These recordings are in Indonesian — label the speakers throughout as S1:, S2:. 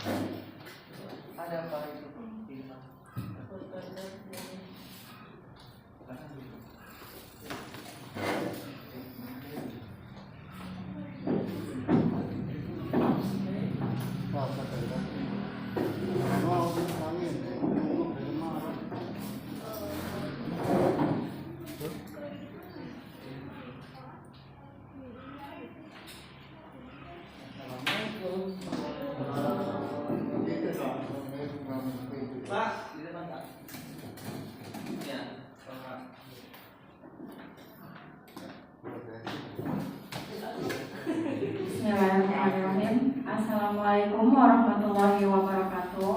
S1: Ada apa itu? Pak, di depan Pak. Ya, Pak.
S2: Bismillahirrahmanirrahim. Assalamualaikum warahmatullahi wabarakatuh.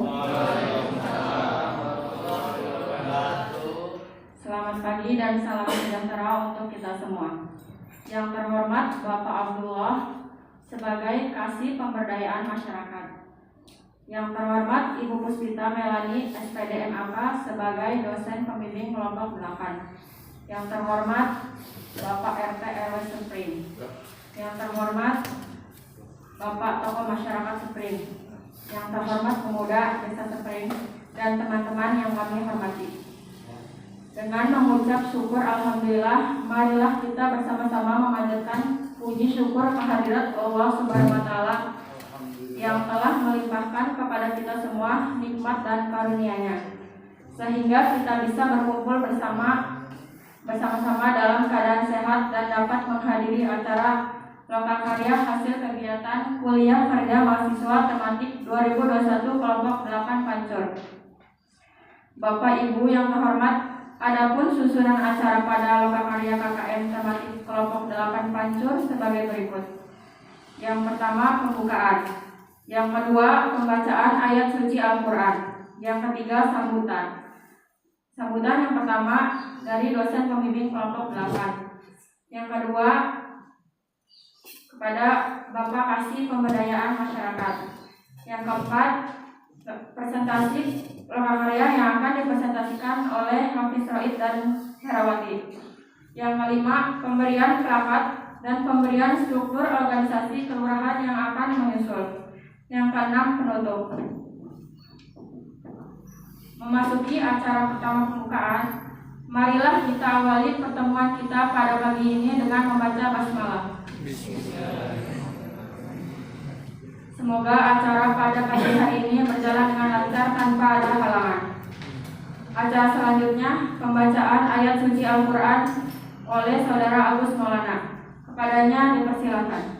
S2: Selamat pagi dan salam sejahtera untuk kita semua. Yang terhormat Bapak Abdullah sebagai Kasih Pemberdayaan Masyarakat. Yang terhormat Ibu Puspita Melani SPD MAK sebagai dosen pembimbing kelompok 8. Yang terhormat Bapak RT RW Seprim. Yang terhormat Bapak tokoh masyarakat Seprim. Yang terhormat pemuda Desa Seprim dan teman-teman yang kami hormati. Dengan mengucap syukur alhamdulillah, marilah kita bersama-sama memanjatkan puji syukur kehadirat Allah Subhanahu wa taala yang telah melimpahkan kepada kita semua nikmat dan karunia-Nya, sehingga kita bisa berkumpul bersama-sama dalam keadaan sehat dan dapat menghadiri acara lokakarya hasil kegiatan kuliah kerja mahasiswa tematik 2021 kelompok 8 Pancur. Bapak Ibu yang terhormat, adapun susunan acara pada lokakarya KKN tematik kelompok 8 Pancur sebagai berikut. Yang pertama, pembukaan. Yang kedua, pembacaan ayat suci Al-Quran. Yang ketiga, sambutan. Sambutan yang pertama dari dosen pembimbing kelompok 8. Yang kedua, kepada Bapak Kasih Pemberdayaan Masyarakat. Yang keempat, presentasi lokakarya yang akan dipresentasikan oleh Hafiz Roid dan Herawati. Yang kelima, pemberian plakat dan pemberian struktur organisasi kelurahan yang akan menyusul. Yang keenam, penutup. Memasuki acara pertama pembukaan, marilah kita awali pertemuan kita pada pagi ini dengan membaca basmalah. Semoga acara pada pagi hari ini berjalan dengan lancar tanpa ada halangan. Acara selanjutnya, pembacaan ayat suci Al-Quran oleh Saudara Agus Maulana. Kepadanya dipersilakan.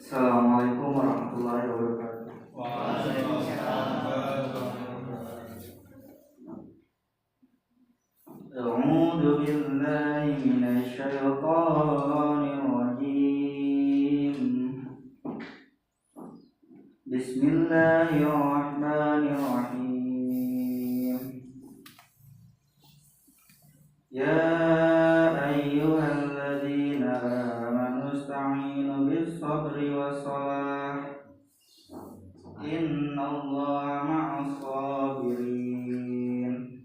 S1: Assalamualaikum warahmatullahi wabarakatuh. A'udzu billahi minasy syaithanir rajim. Bismillahirrahmanirrahim. Ya ayyuhalladzina amanu ista'inu bis-sabri was-salah. Innallaha ma'as-sabirin.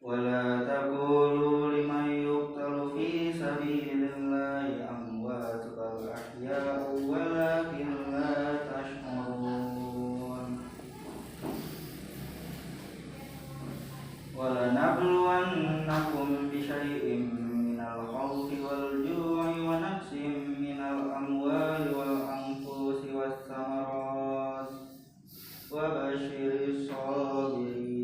S1: Wala taqulu liman yuqtalu fi sabilillahi amwatun bal ahya'u walakin la tash'urun. Wala nabluwannakum bi syai'in minal khawfi wal ju'i wa naqsin minal amwali wal anfusi was samarat wa basyiris sabirin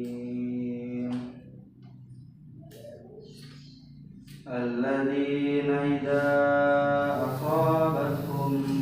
S1: alladzina idza asabatkum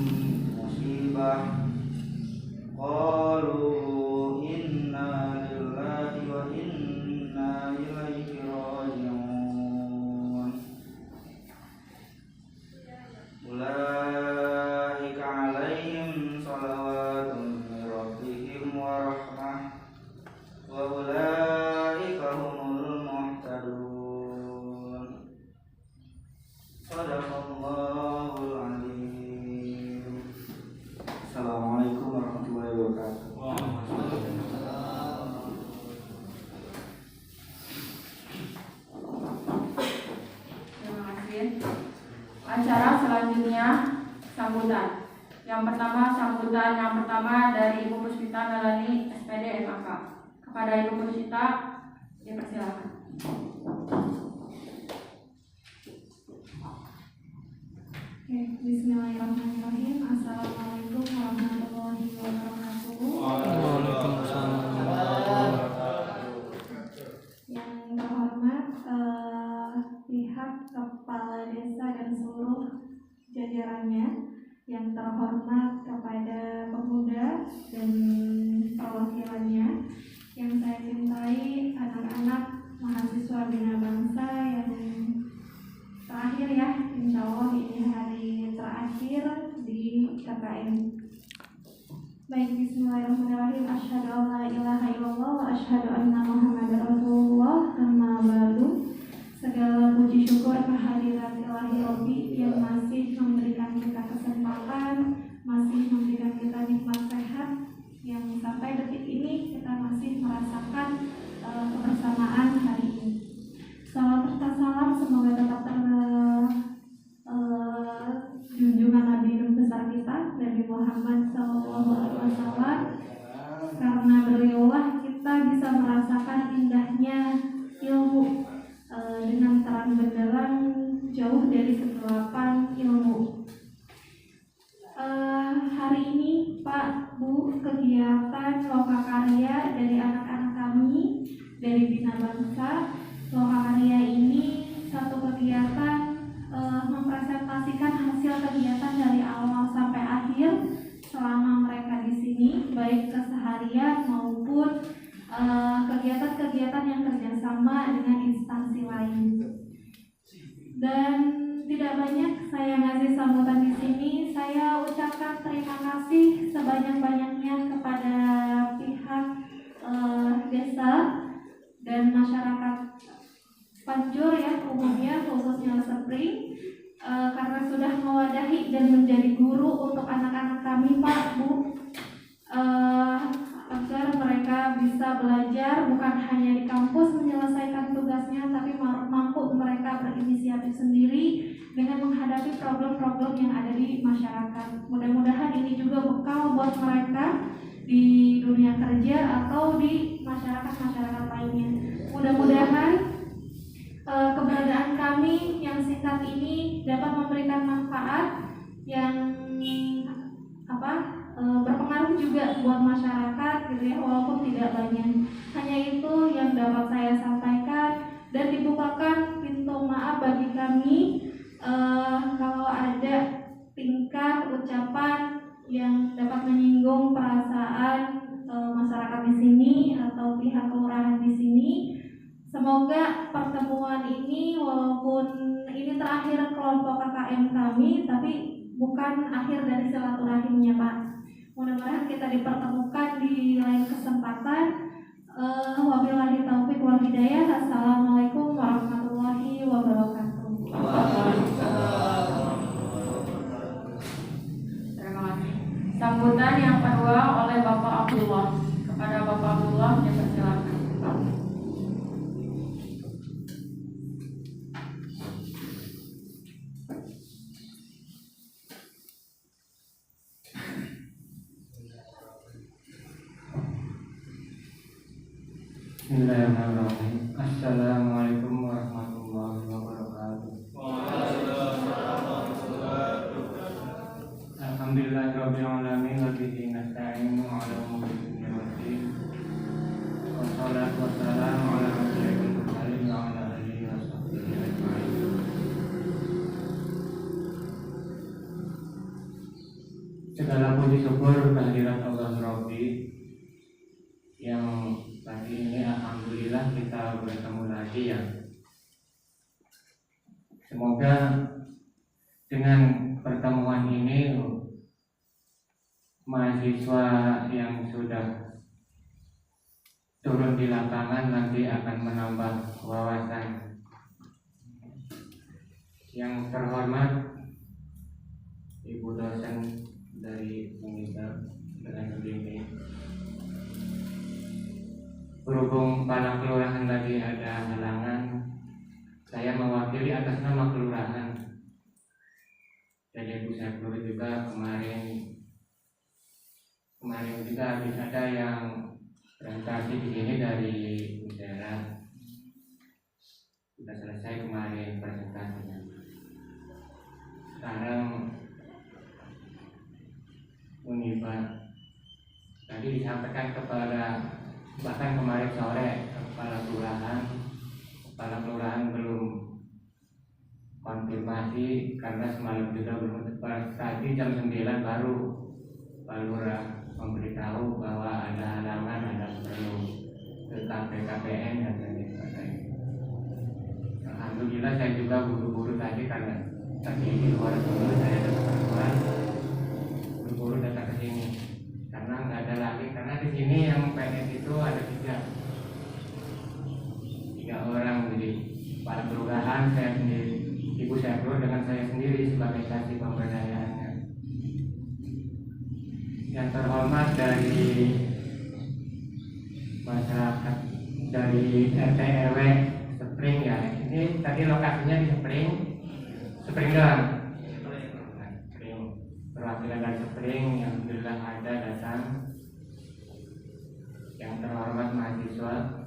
S2: sambutan. Yang pertama dari Ibu Puspita Melani SPD MAK. Kepada Ibu Puspita dipersilakan.
S3: Bismillahirrahmanirrahim. Assalamualaikum warahmatullahi wabarakatuh. Yang terhormat pihak kepala desa dan seluruh jajarannya, yang terhormat kepada pemuda dan perwakilannya, yang saya cintai anak-anak mahasiswa Bina Bangsa yang terakhir ya, insya Allah ini hari terakhir di KKN. Baik, bismillahirrahmanirrahim. Asyhadu an la ilaha illallah wa asyhadu anna Muhammadar Rasulullah. Amma ba'du. Segala puji syukur kehadirat Ilahi Rabbi yang masih memberikan kita kesempatan, masih memberikan kita nikmat sehat, yang sampai detik ini kita masih merasakan kebersamaan hari ini. Salam serta salam semoga tetap junjungan Nabi besar kita Nabi Muhammad SAW, karena beliaulah kita bisa merasakan indahnya ilmu dengan terang benderang jauh dari kegelapan ilmu. Hari ini Pak Bu, kegiatan lokakarya dari anak-anak kami dari Bina Bangsa. Lokakarya ini satu kegiatan mempresentasikan hasil kegiatan dari awal sampai akhir selama mereka di sini, baik keseharian maupun kegiatan-kegiatan yang kerjasama dengan instansi lain. Dan tidak banyak saya ngasih sambutan di sini. Saya ucapkan terima kasih sebanyak-banyaknya kepada pihak desa dan masyarakat Panjur ya umumnya, khususnya Spring, karena sudah mewadahi dan menjadi guru untuk anak-anak kami Pak Bu, agar mereka bisa belajar bukan hanya di kampus menyelesaikan tugasnya, tapi mampu mereka berinisiatif sendiri dengan menghadapi problem-problem yang ada di masyarakat. Mudah-mudahan ini juga bekal buat mereka di dunia kerja atau di masyarakat-masyarakat lainnya. Mudah-mudahan keberadaan kami yang singkat ini dapat memberikan manfaat yang berpengaruh juga buat masyarakat gitu ya, walaupun tidak banyak. Hanya itu yang dapat saya sampaikan, dan dibukakan pintu maaf bagi kami kalau ada tingkah ucapan yang dapat menyinggung perasaan masyarakat di sini atau pihak kelurahan di sini. Semoga pertemuan ini, walaupun ini terakhir kelompok KKN kami, tapi bukan akhir dari silaturahimnya Pak. Mudah-mudahan kita dipertemukan di lain kesempatan. Wabillahi taufiq wal hidayah. Assalamualaikum warahmatullahi wabarakatuh.
S2: Terima kasih. Sambutan yang kedua oleh Bapak Abdullah. Kepada Bapak Abdullah dipersilakan.
S4: Bismillahirrahmanirrahim. Assalamualaikum warahmatullahi wabarakatuh. Alhamdulillahirabbil alamin wa bihi nasta'inu 'ala umuri dunya waddin. Wassalatu wassalamu 'ala asyrofil mursalin wa 'ala alihi washabbihi ajma'in. Segala puji syukur kehadirat Allah Rabbi yang pagi ini alhamdulillah kita bertemu lagi ya. Semoga dengan pertemuan ini mahasiswa yang sudah turun di lapangan nanti akan menambah wawasan. Yang terhormat Ibu dosen dari Unida dengan ini, berhubung para kelurahan lagi ada halangan, saya mewakili atas nama kelurahan jadi Bu Syafrul juga kemarin juga habis ada yang presentasi di sini dari daerah, sudah selesai kemarin presentasinya. Sekarang Uniba tadi disampaikan kepada, bahkan kemarin sore kepala kelurahan belum konfirmasi karena semalam juga belum. Tadi jam 9 baru Pak Lurah memberitahu bahwa ada halangan, ada perlu ke KPKPN dan lain-lain. Alhamdulillah saya juga buru-buru tadi karena tadi di luar saya datang ke luar, buru-buru datang ke sini karena nggak ada lagi, karena di sini yang PNS itu ada tiga orang, jadi Pak Kelurahan, saya sendiri, Ibu Syafrul dengan saya sendiri sebagai saksi pemberdayaannya. Yang terhormat dari masyarakat dari RT RW Spring ya, ini tadi lokasinya di Spring doang. Spring, perwakilan dari Spring yang alhamdulillah ada datang. Yang terhormat mahasiswa,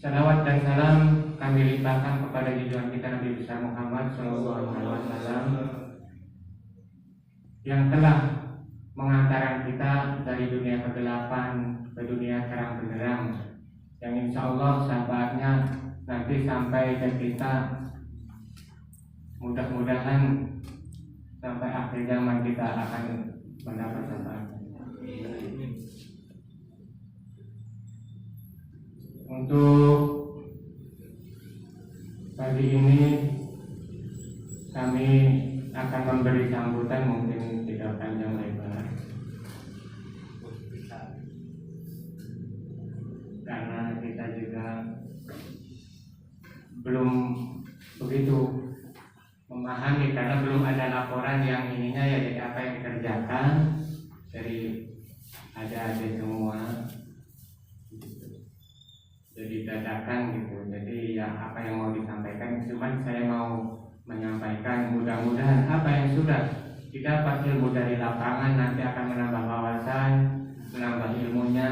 S4: salawat dan salam kami limpahkan kepada junjungan kita Nabi besar Muhammad SAW yang telah mengantarkan kita dari dunia kegelapan ke dunia terang benderang, yang insya Allah sahabatnya nanti sampai ke kita, mudah-mudahan sampai akhir zaman kita akan mendapat syafaat. Untuk pagi ini kami akan memberi sambutan, mungkin tidak panjang lebar karena kita juga belum begitu memahami, karena belum ada laporan yang ininya ya, jadi apa yang dikerjakan dari ada semua jadi dadakan gitu. Jadi ya apa yang mau disampaikan, cuman saya mau menyampaikan mudah-mudahan apa yang sudah didapat ilmu dari lapangan nanti akan menambah wawasan, menambah ilmunya,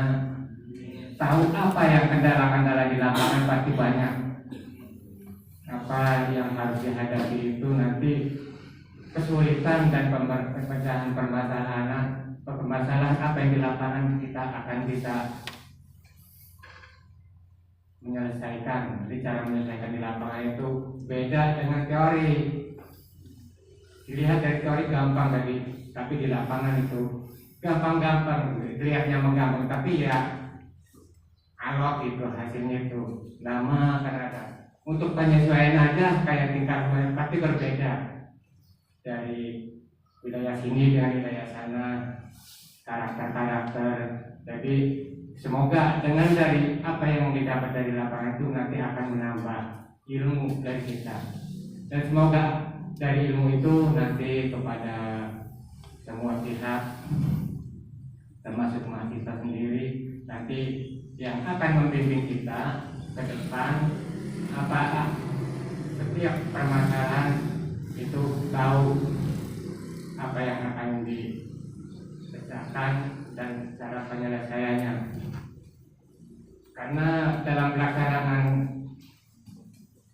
S4: tahu apa yang kendala-kendala di lapangan pasti banyak. Apa yang harus dihadapi itu nanti kesulitan dan pemecahan permasalahan apa yang di lapangan kita akan bisa menyelesaikan. Jadi cara menyelesaikan di lapangan itu beda dengan teori. Dilihat dari teori gampang tadi, tapi di lapangan itu gampang-gampang, dilihatnya menggampang, tapi ya alot itu hasilnya itu lama karena untuk penyesuaian aja kayak tingkat pasti berbeda dari wilayah sini dengan wilayah sana, karakter. Jadi semoga dengan dari apa yang didapat dari lapangan itu nanti akan menambah ilmu dari kita, dan semoga dari ilmu itu nanti kepada semua pihak termasuk mahasiswa sendiri nanti yang akan membimbing kita ke depan, apa setiap permasalahan itu tahu apa yang akan dipecahkan dan cara penyelesaiannya. Karena dalam pelaksanaan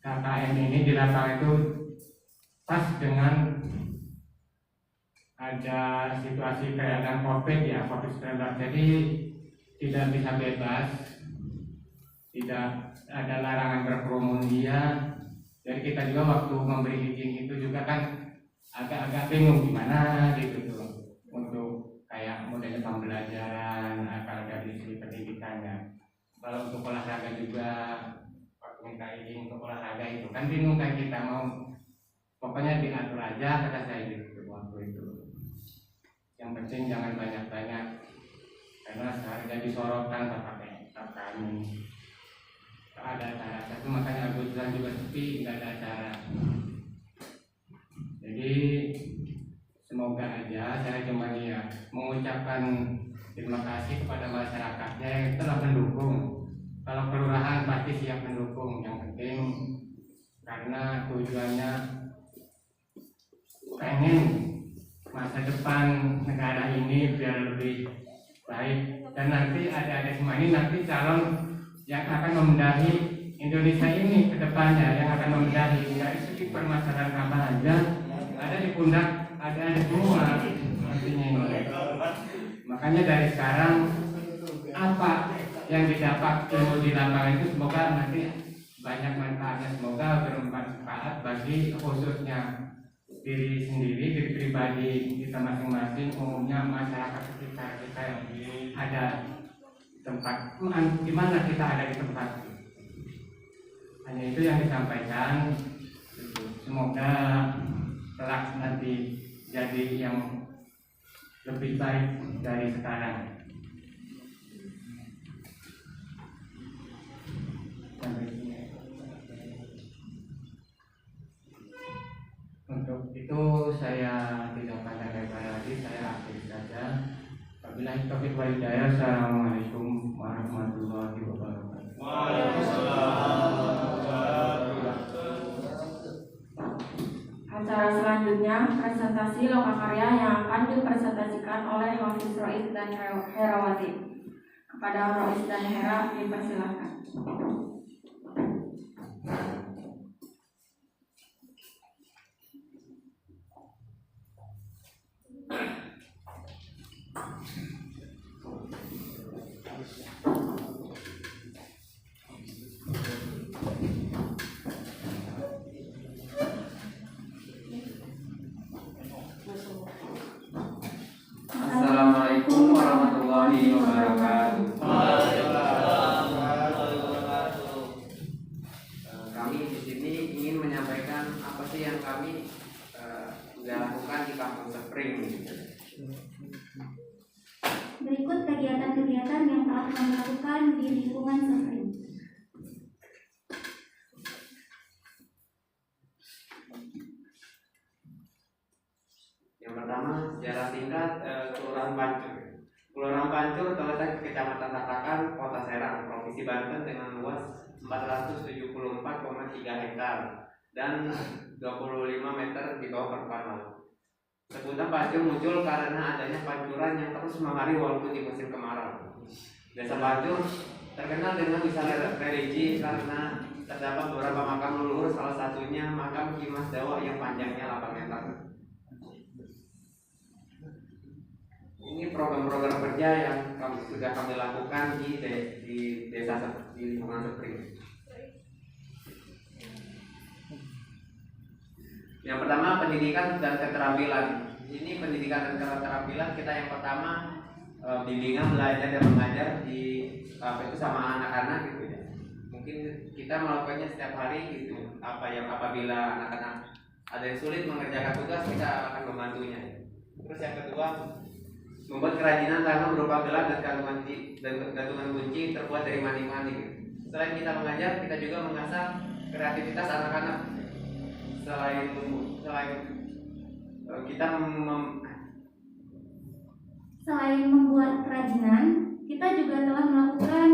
S4: KKN ini di lapangan itu pas dengan ada situasi keadaan COVID-19, jadi tidak bisa bebas, tidak ada larangan berkerumun dia. Jadi kita juga waktu memberi izin itu juga kan agak-agak bingung gimana gitu tuh, untuk kayak modelnya pembelajaran atau dari sisi pendidikannya. Kalau untuk olahraga juga waktu minta izin untuk olahraga itu kan bingung kan kita mau, pokoknya diatur aja kata saya gitu waktu itu. Yang penting jangan banyak-banyak karena jadi sorotan kami. Ada acara satu, makanya Agustusan juga sepi, nggak ada acara. Jadi semoga aja saya cuma ya mengucapkan terima kasih kepada masyarakatnya yang telah mendukung. Kalau kelurahan pasti siap mendukung, yang penting karena tujuannya pengen masa depan negara ini biar lebih baik, dan nanti adik-adik semua ini nanti calon yang akan membenahi Indonesia ini ke depannya, yang akan membenahi dari segi permasalahan apa aja ada di pundak adik-adik semua artinya ini. Makanya dari sekarang apa yang didapat ilmu di lapangan itu semoga nanti banyak manfaatnya, semoga bermanfaat bagi khususnya diri sendiri, diri pribadi kita masing-masing, umumnya masyarakat sekitar kita yang ada di tempat di mana kita ada di tempat. Hanya itu yang disampaikan. Semoga kelak nanti jadi yang lebih baik dari sekarang. Untuk itu saya tidak panjang lebar lagi, saya akhiri saja. Wabillahi taufiq wal hidayah. Assalamualaikum warahmatullahi wabarakatuh.
S2: Acara selanjutnya presentasi lokakarya yang akan dipresentasikan oleh Hafiz Rois dan Herawati. Kepada Rois dan Hera dipersilakan.
S5: Assalamualaikum warahmatullahi wabarakatuh. Kami di sini ingin menyampaikan apa sih yang kami sudah lakukan di Kampung Spring.
S6: Berikut kegiatan-kegiatan yang telah kami lakukan di lingkungan Spring.
S5: Yang pertama, secara singkat, Kelurahan Pancur. Kelurahan Pancur terletak di Kecamatan Tatakan, Kota Serang, Provinsi Banten dengan luas 474,3 hektar dan 25 meter di bawah permukaan laut. Sebutan Pancur muncul karena adanya pancuran yang terus mengari walaupun di musim kemarau. Desa Pancur terkenal dengan wisata religi karena terdapat beberapa makam leluhur, salah satunya makam Ki Mas Dawa yang panjangnya 8 meter. Ini program-program kerja yang sudah kami lakukan di desa di lingkungan Spring. Yang pertama, pendidikan dan keterampilan. Ini pendidikan dan keterampilan kita yang pertama bimbingan belajar dan mengajar di itu sama anak-anak gitu ya. Mungkin kita melakukannya setiap hari gitu. Apabila anak-anak ada yang sulit mengerjakan tugas, kita akan membantunya. Terus yang kedua, membuat kerajinan tangan berupa gelas dan gantungan kunci terbuat dari manik-manik. Selain kita mengajar, kita juga mengasah kreativitas anak-anak. Selain kita
S6: Selain membuat kerajinan, kita juga telah melakukan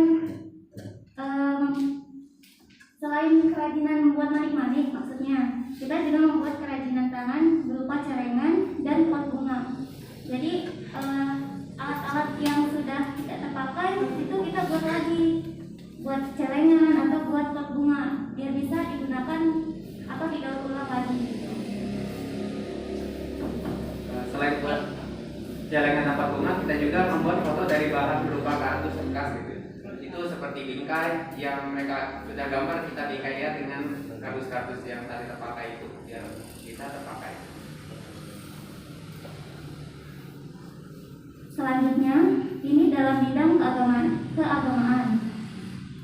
S6: selain kerajinan membuat manik-manik, maksudnya kita juga membuat kerajinan tangan berupa celengan dan pot bunga. Jadi alat-alat yang sudah tidak terpakai itu kita buat lagi, buat celengan atau buat pot bunga biar bisa digunakan atau didaur ulang lagi.
S5: Selain buat celengan atau bunga, kita juga membuat foto dari bahan berupa kardus bekas gitu. Itu seperti bingkai yang mereka sudah gambar, kita bingkai ya dengan kardus-kardus yang tadi terpakai itu biar kita terpakai.
S6: Selanjutnya, ini dalam bidang keagamaan.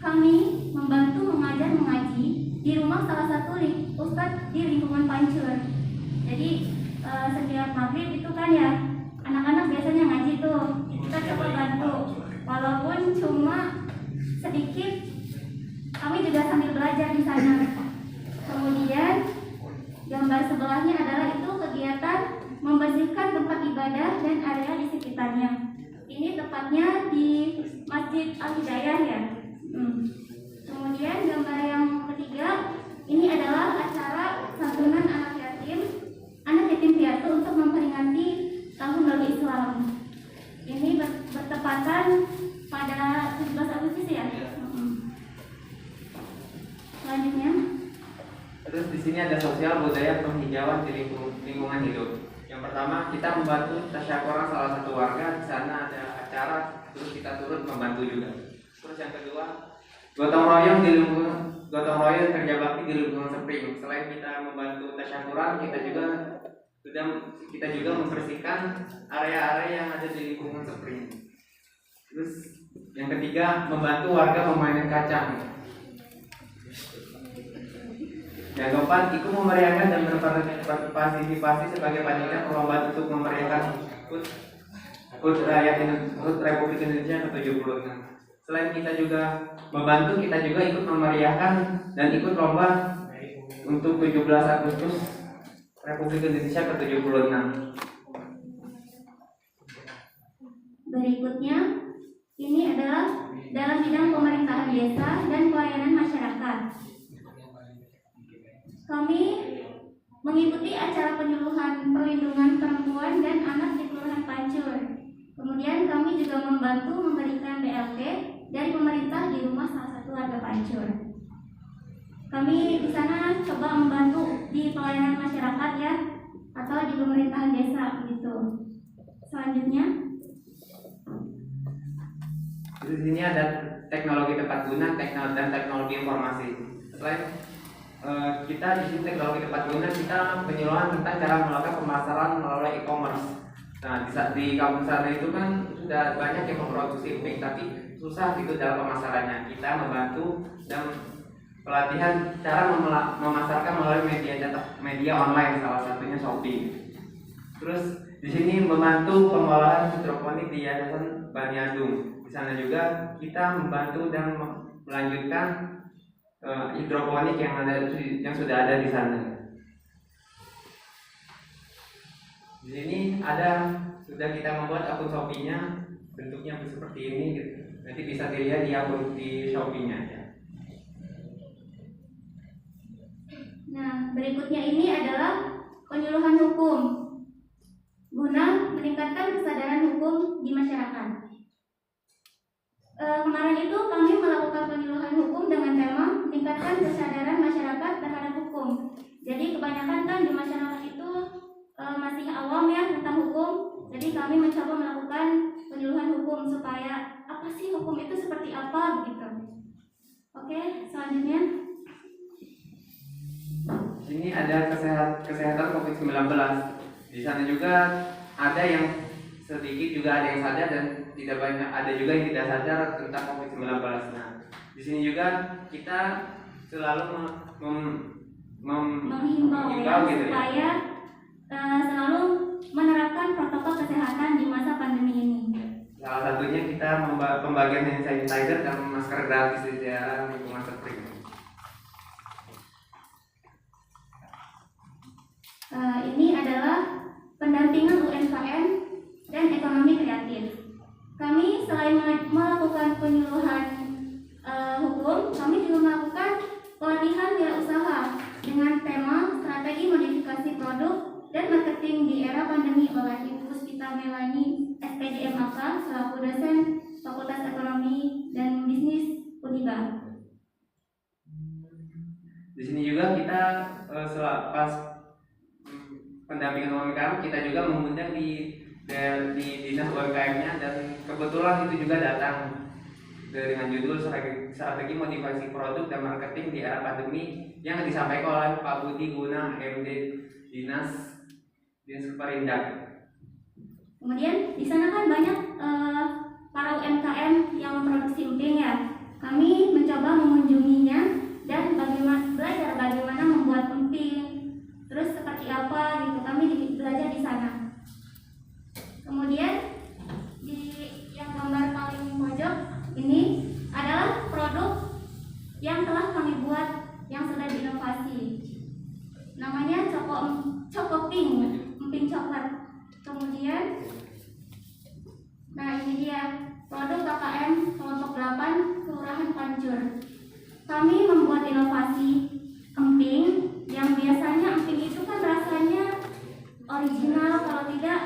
S6: Kami membantu mengajar mengaji di rumah salah satu ustadz di lingkungan Pancur. Jadi setiap maghrib itu kan ya anak-anak biasanya ngaji tuh, kita coba bantu. Walaupun cuma sedikit, kami juga sambil belajar di sana. Kemudian gambar sebelahnya adalah itu kegiatan membersihkan tempat ibadah dan area di sekitarnya. Ini tepatnya di Masjid Al-Hidayah ya. Kemudian gambar yang ketiga, ini adalah acara santunan anak yatim piatu.
S5: jawab di lingkungan hidup. Yang pertama, kita membantu tasyakuran salah satu warga. Di sana ada acara, terus kita turut membantu juga. Terus yang kedua, gotong royong kerja bakti di lingkungan Spring. Selain kita membantu tasyakuran, kita juga membersihkan area-area yang ada di lingkungan Spring. Terus yang ketiga, membantu warga memanen kacang. Yang keempat, ikut memeriahkan dan berpartisipasi sebagai panitia perlombaan untuk memeriahkan HUT Republik Indonesia ke-76. Selain kita juga membantu, kita juga ikut memeriahkan dan ikut lomba untuk 17 Agustus Republik Indonesia ke-76.
S6: Berikutnya, ini adalah dalam bidang pemerintahan desa dan pelayanan masyarakat. Kami mengikuti acara penyuluhan perlindungan perempuan dan anak di Kelurahan Pancur. Kemudian kami juga membantu memberikan BLT dari pemerintah di rumah salah satu warga Pancur. Kami di sana coba membantu di pelayanan masyarakat ya, atau di pemerintahan desa begitu. Selanjutnya,
S5: di sini ada teknologi tepat guna dan teknologi informasi. Selain kita di sini teknologi tepat guna, kita penyuluhan tentang cara melakukan pemasaran melalui e-commerce. Nah, di kampus sana itu kan sudah banyak yang memproduksi emping, tapi susah gitu dalam pemasarannya. Kita membantu dan pelatihan cara memasarkan melalui media online, salah satunya Shopee. Terus di sini membantu pengolahan hidroponik di Yayasan Bani Agung. Di sana juga kita membantu dan melanjutkan hidroponik yang sudah ada di sana. Di sini sudah kita membuat akun Shopee-nya, bentuknya seperti ini gitu. Nanti bisa dilihat di akun di Shopee-nya ya.
S6: nah berikutnya ini adalah penyuluhan hukum guna meningkatkan kesadaran hukum di masyarakat. Kemarin itu kami melakukan penyuluhan hukum dengan tema meningkatkan kesadaran masyarakat terhadap hukum. Jadi kebanyakan kan di masyarakat itu masih awam ya tentang hukum. Jadi kami mencoba melakukan penyuluhan hukum supaya apa sih hukum itu seperti apa begitu. Oke, selanjutnya.
S5: Sini ada kesehatan COVID-19. Di sana juga ada yang sedikit juga ada yang sadar dan tidak banyak, ada juga yang tidak sadar tentang COVID-19. Nah, di sini juga kita selalu
S6: menghimbau ya,
S5: gitu
S6: supaya selalu menerapkan protokol kesehatan di masa pandemi ini.
S5: Salah satunya kita pembagian hand sanitizer dan masker gratis di daerah lingkungan Spring.
S6: Ini adalah pendampingan UMKM dan ekonomi kreatif. Kami selain melakukan penyuluhan hukum, kami juga melakukan pelatihan wirausaha dengan tema strategi modifikasi produk dan marketing di era pandemi oleh Ibu Puspita Melani, SPDM Maka, selaku dosen Fakultas Ekonomi dan Bisnis Uniba.
S5: Di sini juga kita pas pendampingan UMKM kita juga mengundang di dinas UMKM-nya, dan kebetulan itu juga datang dengan judul strategi motivasi produk dan marketing di era pandemi yang disampaikan oleh Pak Budi Guna, MD Dinas Perindak.
S6: Kemudian di sana kan banyak para UMKM yang memproduksi emping ya. Kami mencoba mengunjunginya dan belajar bagaimana membuat emping, terus seperti apa gitu. Kami belajar di sana. Kemudian di yang gambar paling pojok ini adalah produk yang telah kami buat yang sudah diinovasi. Namanya Cokoping, emping coklat. Kemudian, nah ini dia produk KKM kelompok 8 Kelurahan Pancur. Kami membuat inovasi emping yang biasanya emping itu kan rasanya original, kalau tidak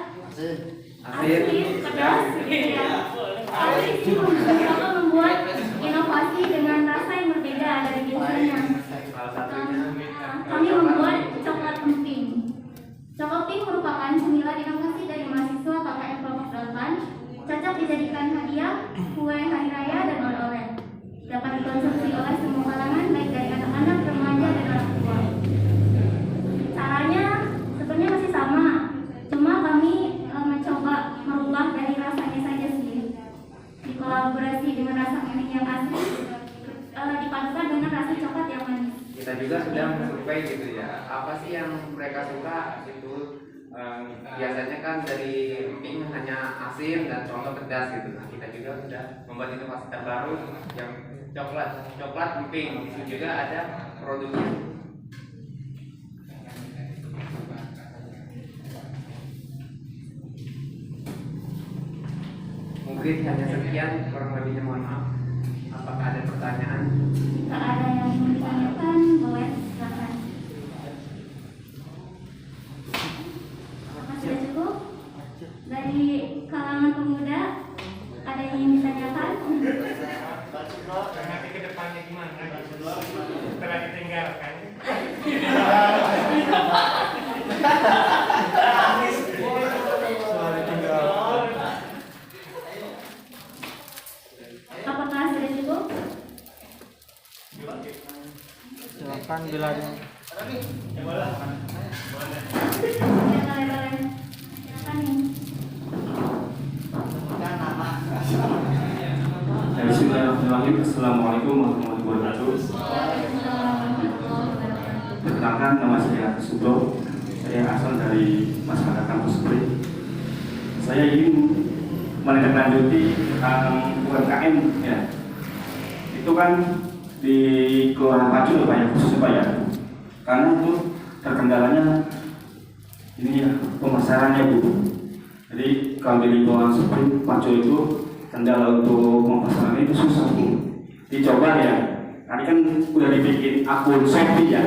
S6: asin, pedas, gitu ya. Kami mencoba membuat inovasi dengan rasa yang berbeda dari biasanya. Kami membuat coklat emping.
S5: biasanya kan dari emping hanya asin dan contoh pedas gitu. Nah, kita juga sudah membuat inovasi terbaru yang coklat emping. Itu juga ada produknya. Mungkin hanya sekian, kurang lebihnya mohon maaf. Apakah ada pertanyaan?
S6: Jika ada yang ingin ditanyakan, boleh silakan. Apakah sudah cukup? Dari kalangan pemuda, ada yang ingin ditanyakan?
S4: Nanti ke depannya gimana? Setelah ditinggalkan.
S6: Apakah sudah cukup?
S7: Silakan bila ada.
S6: Ya, boleh. Silakan nih.
S8: Bismillahirrahmanirrahim. Assalamualaikum warahmatullahi wabarakatuh. Perkenalkan, nama saya Subro. Saya asal dari masyarakat kampus Supri. Saya ingin menindaklanjuti tentang UMKM ya. Itu kan di Kelurahan Pacul Pak ya, khususnya Pak ya. Karena itu terkendalanya ini ya pemasarannya Bu. Jadi kalau di lingkungan Supri Pacul itu kendala untuk pemasaran itu susah Bu. Dicoba ya. Tadi kan udah dibikin akun Shopee ya.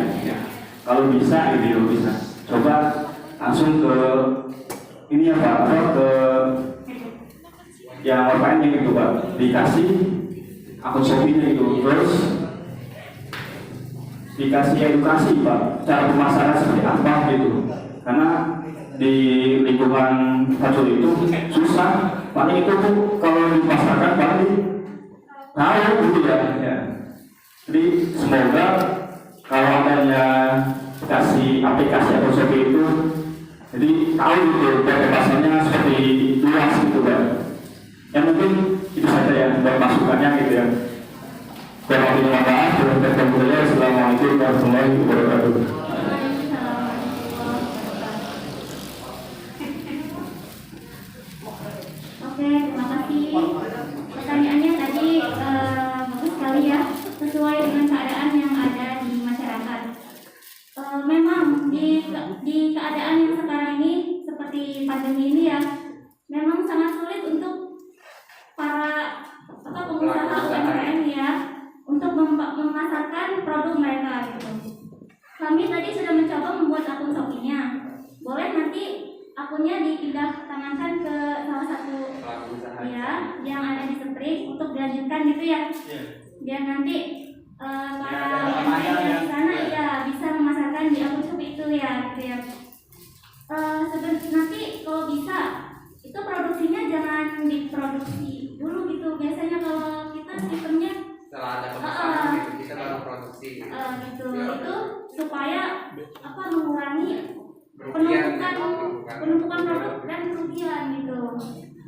S8: Kalau bisa gitu bisa. Coba langsung ke ini apa ke yang UMKM gitu Pak. Dikasih akun Shopee-nya itu, terus dikasih edukasi Pak, cara pemasaran seperti apa gitu. Karena di lingkungan Pacul itu susah. Paling itu kalau dipasarkan paling tahu gitu ya. Jadi semoga kalau adanya kasih aplikasi atau Shopee itu, jadi tahu gitu pasarnya seperti luas gitu kan. Yang mungkin itu saja ya buat masukannya gitu ya. Terima kasih. Assalamualaikum warahmatullahi wabarakatuh.
S6: Oke, terima kasih. Pertanyaannya tadi bagus sekali ya, sesuai dengan keadaan yang ada di masyarakat. Memang di keadaan yang sekarang ini seperti pandemi ini ya, memang sangat sulit untuk para pengusaha UMKM ya untuk memasarkan produk mereka gitu. Kami tadi sudah mencoba membuat akun Shopee-nya. Boleh nanti akunnya dipindah tangankan ke salah satu ya yang ada di Supri untuk dilanjutkan gitu ya. Biar nanti para UMKM yang di sana ya bisa memasarkan di akun Shopee itu ya gitu ya. Nanti kalau bisa itu produksinya jangan diproduksi dulu gitu. Biasanya kalau kita sistemnya
S5: Setelah ada pemasaran gitu, kita baru produksi gitu.
S6: gitu itu supaya mengurangi penumpukan produk dan kerugian gitu.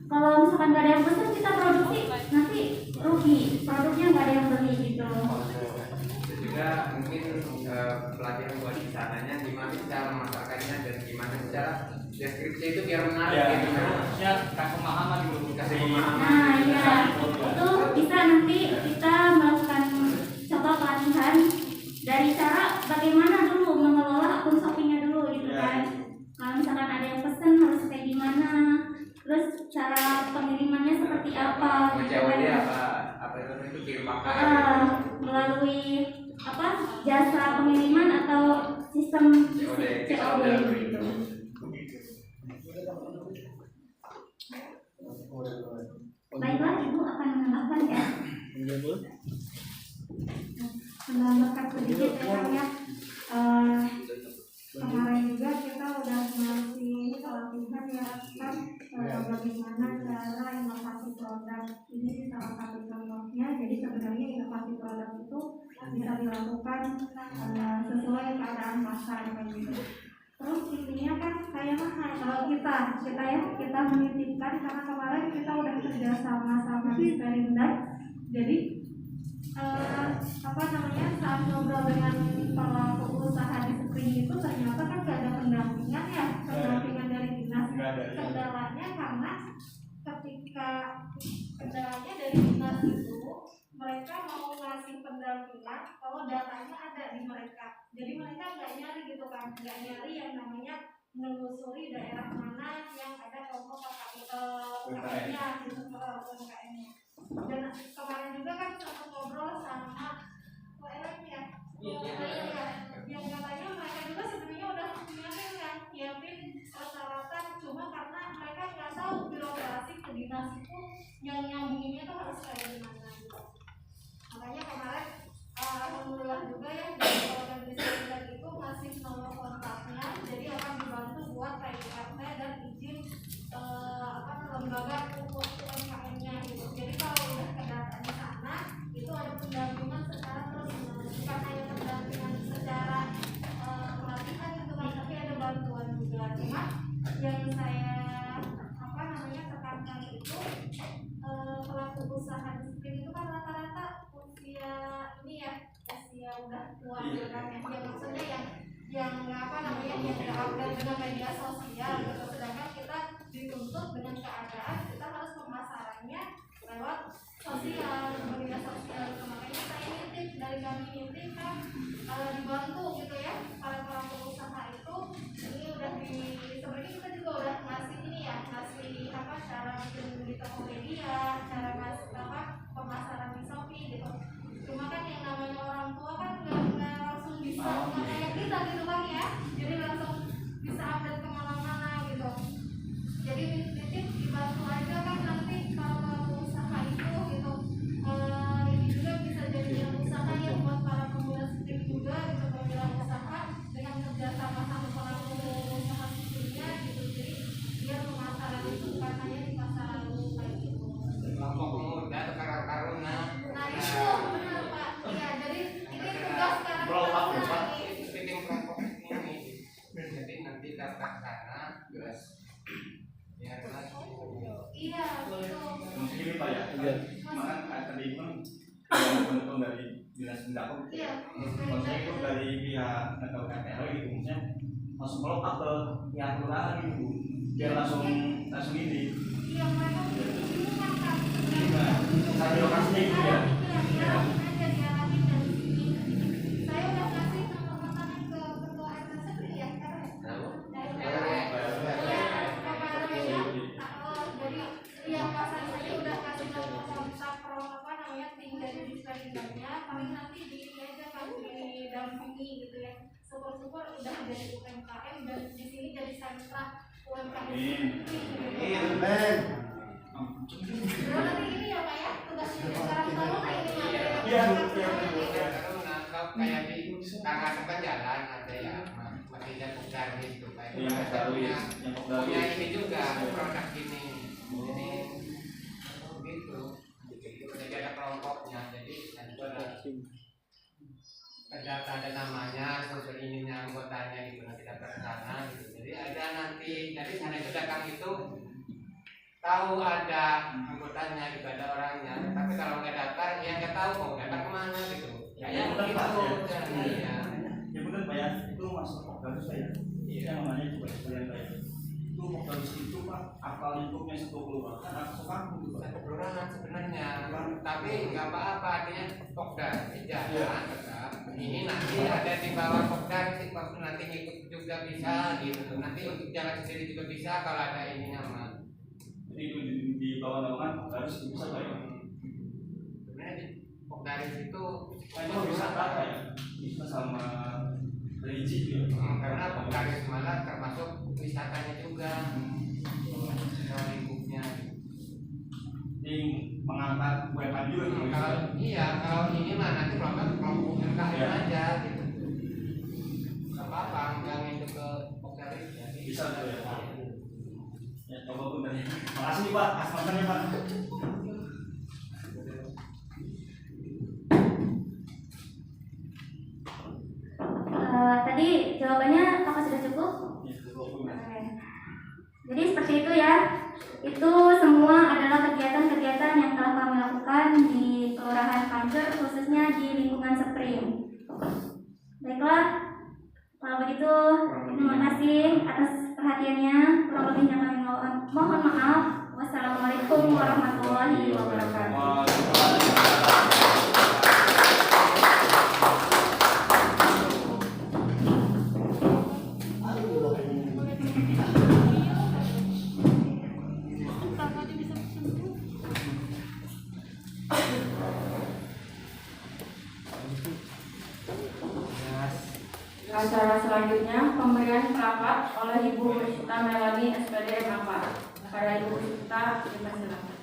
S6: Kalau misalkan nggak ada yang pesan kita produksi nanti rugi, produknya nggak ada yang beli gitu.
S5: Itu juga mungkin pelatihan buat di sananya gimana cara memasarkannya dan gimana cara deskripsi itu biar menarik gitu.
S1: Ya, kasih pemahaman dulu.
S5: Kasih pemahaman.
S6: Nah ya itu bisa nanti kita melakukan coba pelatihan dari cara bagaimana dulu mengelola akun Shopee-nya dulu gitu kan. Kalau misalkan ada yang pesen harus kayak gimana, terus cara pengirimannya seperti apa gitu kan.
S5: apa itu kirim paket
S6: Melalui jasa pengiriman atau sistem COD gitu. Baiklah, Ibu akan menambahkan ya.
S3: Menambahkan sedikit ya. Kemarin juga kita udah ngasih pelatihan ya kan bagaimana cara inovasi produk. Ini salah satu contohnya. Jadi sebenarnya inovasi produk itu bisa dilakukan sesuai keadaan pasar gitu. Terus intinya kan kayak kalau kita menitipkan karena kemarin kita udah kerja sama di Perindak. Jadi saat ngobrol dengan pelaku usaha di Supri itu ternyata kan gak ada pendampingan dari dinas kendalanya karena ketika kendalanya dari dinas itu mereka mau ngasih pendampingan kalau datanya ada di mereka, jadi mereka nggak nyari gitu kan, nggak nyari yang namanya menelusuri daerah mana yang ada kelompok UKM-nya gitu, UKM-nya. Dan kemarin juga kan sempat ngobrol sama OLM ya, yang katanya mereka juga sebenarnya udah nyiapin persyaratan, cuma karena mereka nggak tahu birokrasi ke dinas itu yang nyambunginnya tuh harus kayak gimana gitu. Makanya kemarin alhamdulillah juga ya dari organisasi itu ngasih nomor kontaknya, jadi akan dibantu buat KIRT dan izin lembaga UMKM-nya gitu. Jadi kalau udah kedata di sana itu ada pendampingan secara terus menerus, bukan hanya pendampingan secara pelatihan gitu kan, tapi ada bantuan juga. Cuma yang saya tekankan itu pelaku usaha di Sprint itu kan rata-rata usia ini ya, usia udah tua gitu kan, yang maksudnya yang update dengan media sosial gitu. Sedangkan kita dituntut dengan keadaan kita harus pemasarannya lewat sosial, media sosial gitu. Makanya saya nitip dari kami nitip kan dibantu gitu ya para pelaku usaha itu. Ini udah sebenarnya kita juga udah ngasih ini ya, ngasih cara bikin di Tokopedia, cara ngasih pemasaran di Shopee gitu. Cuma kan yang namanya orang tua kan nggak langsung bisa kayak kita gitu kan ya, jadi langsung bisa update kemana-mana gitu. Jadi titip dibantu aja kan nanti kalau usaha itu gitu. Ini juga bisa jadi usaha ya buat para pemuda Sprint juga gitu, usaha dengan kerjasama sama pelaku usaha Sprintnya gitu. Jadi biar pemasaran itu bukan hanya di pasaran kayak gitu.
S5: Kelompok pemuda atau karang-karuna.
S3: Nah itu benar Pak. Iya, jadi ini tugas karang-karuna.
S5: Bikin kelompok ini. Jadi nanti datang sana, jelas. Ya,
S3: iya, betul.
S8: Mungkin ini Pak ya. Maka tadi pun yang dari dinas pendapat.
S3: Iya.
S8: Maksudnya itu dari pihak atau KTL gitu, maksudnya langsung follow up ke pihak kelurahan gitu, biar langsung ini.
S3: Iya, mereka bingung kan
S8: Gimana? Cara birokrasinya gitu ya.
S3: Iya, aja diarahin dari sini. Saya udah kasih nomor kontaknya ke ketua RT Sprint ya, jadi yang pasang saya udah kasih nomor kontak tim dari disperingannya, paling nanti di aja kan didampingi gitu ya. Syukur-syukur udah jadi UMKM dan di sini jadi sentra UMKM. Berarti ini ya Pak ya, tugasnya sekarang tahu lah ini
S8: Iya,
S5: kayak di kakak depan jalan ada ya, masih jago dari itu kayak punya ini juga produk ini, jadi gitu. Jadi ada kelompoknya, jadi itu ada namanya, terus ininya anggotanya gitu, nanti kita ke sana gitu. Jadi ada nanti dari sana itu datang itu tahu ada anggotanya gitu, ada orangnya. Tapi kalau nggak daftar, ya nggak tahu mau datang kemana gitu. Ya
S8: benar Pak.
S5: ya.
S8: Ya benar Pak ya, itu masuk Pokdarus Pak ya. Iya namanya juga sekalian Pak ya. Itu Pokdarus itu Pak, akal lingkupnya satu kelurahan atau sekampung itu Pak.
S5: Satu kelurahan sebenarnya, tapi nggak apa-apa, artinya Pokdarus jalan tetap. Ini nanti ada di bawah Pokdarus, nanti ngikut juga bisa gitu. Nanti untuk jalan sendiri juga bisa kalau ada ini nama.
S8: Jadi itu di bawah naungan Pokdarus itu bisa Pak ya.
S5: Sebenarnya di Pokdarus itu
S8: bisa Pak ya, bisa sama religi ya.
S5: Karena Pokdarus malah termasuk wisatanya juga, lingkupnya.
S8: Ini mengangkat UMKM juga gitu.
S5: Kalau ini mah nanti kelompok UMKM aja gitu. Gak apa-apa, nggak itu ke Pokdarus ya.
S8: Bisa tuh ya. Ya coba pun tadi. Makasih nih Pak, asmannya Pak.
S6: Tadi jawabannya apa sudah cukup? Oke. Jadi seperti itu ya. Itu semua adalah kegiatan-kegiatan yang telah kami lakukan di Kelurahan Pancur, khususnya di lingkungan Sprint. Baiklah, kalau begitu terima kasih atas perhatiannya. Kurang lebihnya kami mohon warahmatullahi wabarakatuh.
S2: Acara selanjutnya pemberian pelakat oleh Ibu Puspita Melani SPD Mapa. Para Ibu Puspita dipersilakan.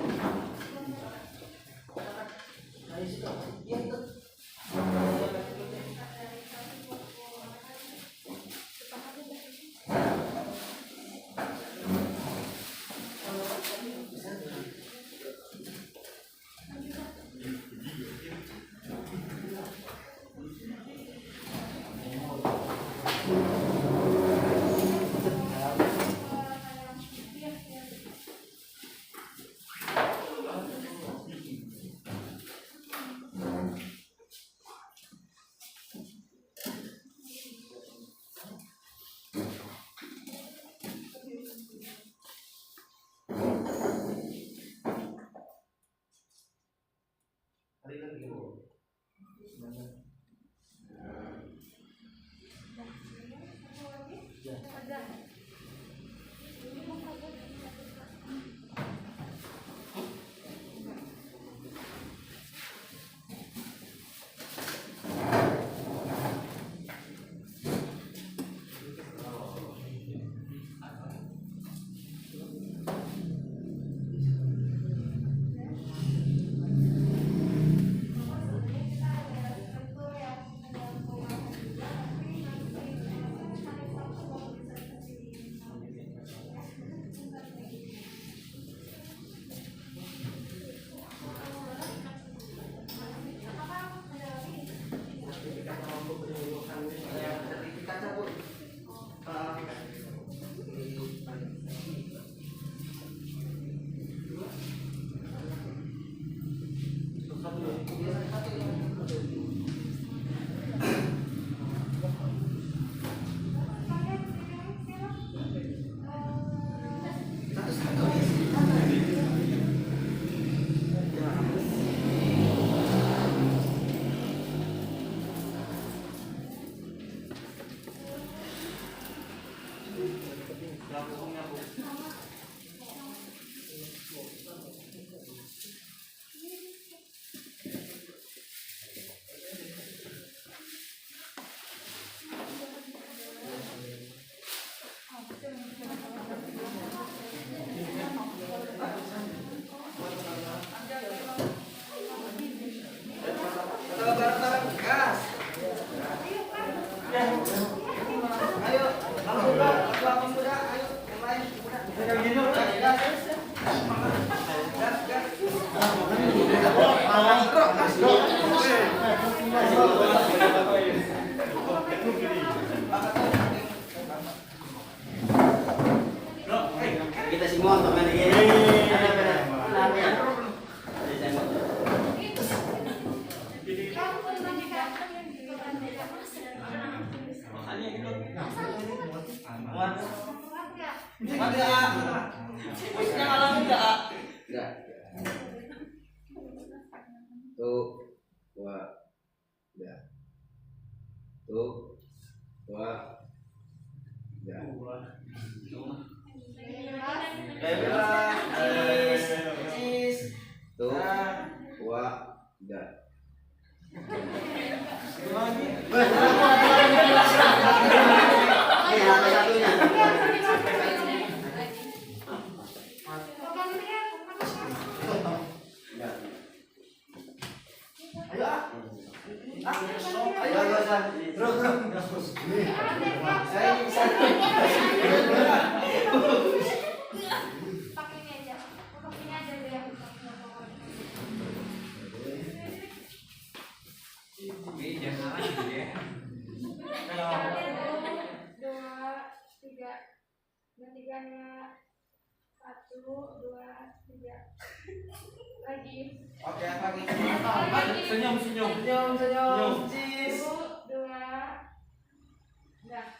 S1: Kita semua teman ini. Tuh, dua, ya. Tuh, dua, ya. Tuh, dua, tiga.
S3: Ketiganya 1, 2, 3 lagi.
S5: Oke, lagi.
S1: Senyum.
S3: 1, 2, enggak.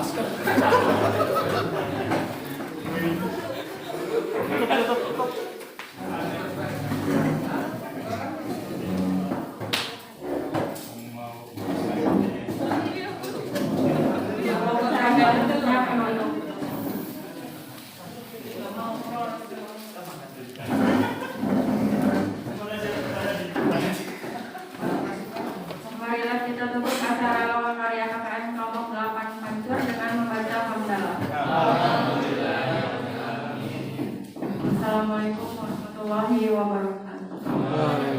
S1: masker.
S2: Marilah kita tutup acara lawak karya KKN kelompok 8 Pancur dengan membaca hamdalah. Assalamualaikum warahmatullahi wabarakatuh.